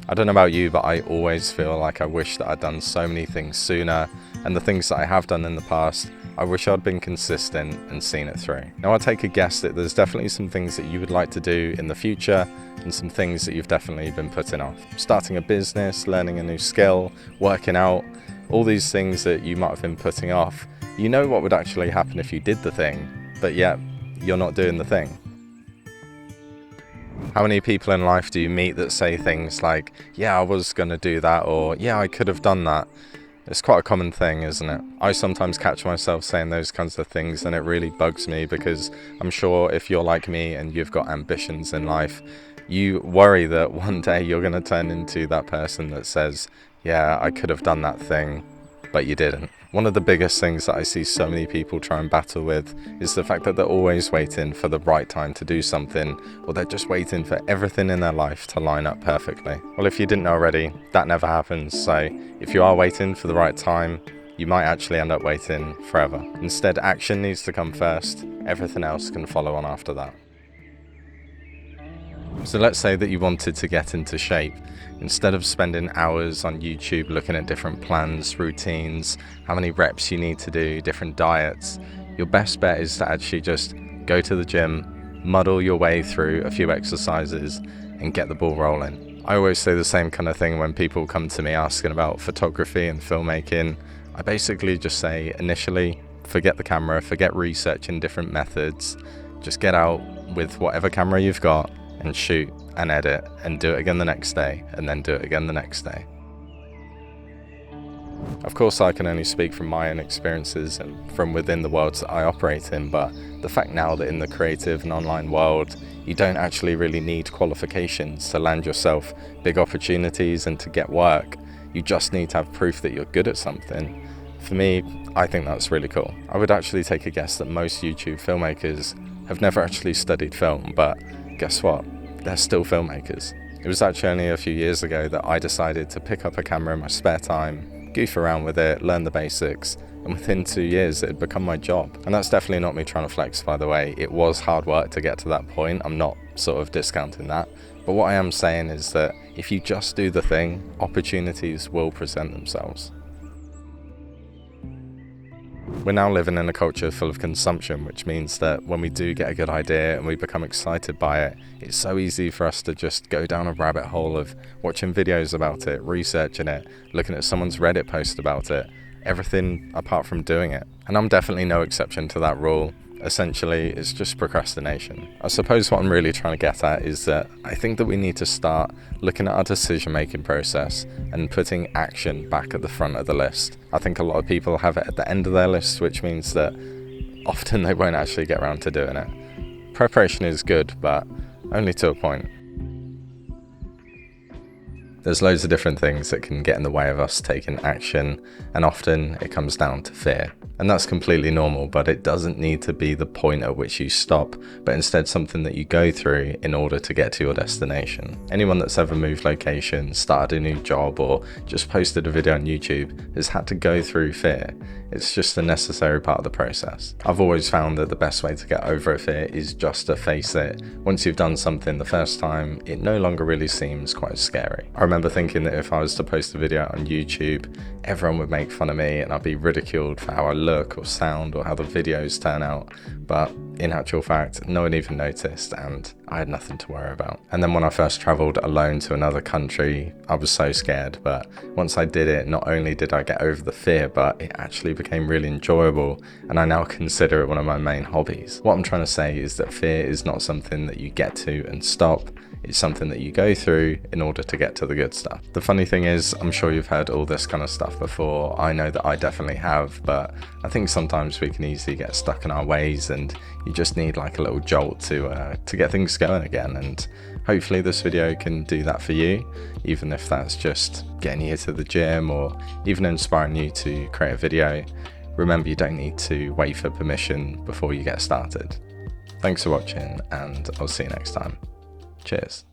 I don't know about you, but I always feel like I wish that I'd done so many things sooner, and the things that I have done in the past, I wish I'd been consistent and seen it through. Now I take a guess that there's definitely some things that you would like to do in the future, and some things that you've definitely been putting off. Starting a business, learning a new skill, working out, all these things that you might have been putting off. You know what would actually happen if you did the thing, but yet you're not doing the thing. How many people in life do you meet that say things like, yeah, I was going to do that, or yeah, I could have done that? It's quite a common thing, isn't it? I sometimes catch myself saying those kinds of things, and it really bugs me because I'm sure if you're like me and you've got ambitions in life, you worry that one day you're going to turn into that person that says, yeah, I could have done that thing, but you didn't. One of the biggest things that I see so many people try and battle with is the fact that they're always waiting for the right time to do something, or they're just waiting for everything in their life to line up perfectly. Well, if you didn't know already, that never happens. So if you are waiting for the right time, you might actually end up waiting forever. Instead, action needs to come first. Everything else can follow on after that. So let's say that you wanted to get into shape. Instead of spending hours on YouTube looking at different plans, routines, how many reps you need to do, different diets, your best bet is to actually just go to the gym, muddle your way through a few exercises and get the ball rolling. I always say the same kind of thing when people come to me asking about photography and filmmaking. I basically just say initially, forget the camera, forget researching different methods, just get out with whatever camera you've got and shoot and edit and do it again the next day and then do it again the next day. Of course, I can only speak from my own experiences and from within the worlds that I operate in, but the fact now that in the creative and online world, you don't actually really need qualifications to land yourself big opportunities and to get work. You just need to have proof that you're good at something. For me, I think that's really cool. I would actually take a guess that most YouTube filmmakers have never actually studied film, but guess what? They're still filmmakers. It was actually only a few years ago that I decided to pick up a camera in my spare time, goof around with it, learn the basics, and within 2 years it had become my job. And that's definitely not me trying to flex, by the way. It was hard work to get to that point. I'm not sort of discounting that. But what I am saying is that if you just do the thing, opportunities will present themselves. We're now living in a culture full of consumption, which means that when we do get a good idea and we become excited by it, it's so easy for us to just go down a rabbit hole of watching videos about it, researching it, looking at someone's Reddit post about it, everything apart from doing it. And I'm definitely no exception to that rule. Essentially, it's just procrastination. I suppose what I'm really trying to get at is that I think that we need to start looking at our decision-making process and putting action back at the front of the list. I think a lot of people have it at the end of their list, which means that often they won't actually get around to doing it. Preparation is good, but only to a point. There's loads of different things that can get in the way of us taking action, and often it comes down to fear. And that's completely normal, but it doesn't need to be the point at which you stop, but instead something that you go through in order to get to your destination. Anyone that's ever moved location, started a new job, or just posted a video on YouTube has had to go through fear. It's just a necessary part of the process. I've always found that the best way to get over a fear is just to face it. Once you've done something the first time, it no longer really seems quite scary. I remember thinking that if I was to post a video on YouTube, everyone would make fun of me and I'd be ridiculed for how I look or sound or how the videos turn out. But in actual fact, no one even noticed and I had nothing to worry about. And then when I first traveled alone to another country, I was so scared. But once I did it, not only did I get over the fear, but it actually became really enjoyable. And I now consider it one of my main hobbies. What I'm trying to say is that fear is not something that you get to and stop. It's something that you go through in order to get to the good stuff. The funny thing is, I'm sure you've heard all this kind of stuff before. I know that I definitely have, but I think sometimes we can easily get stuck in our ways and you just need like a little jolt to get things going again. And hopefully this video can do that for you, even if that's just getting you to the gym or even inspiring you to create a video. Remember, you don't need to wait for permission before you get started. Thanks for watching and I'll see you next time. Cheers.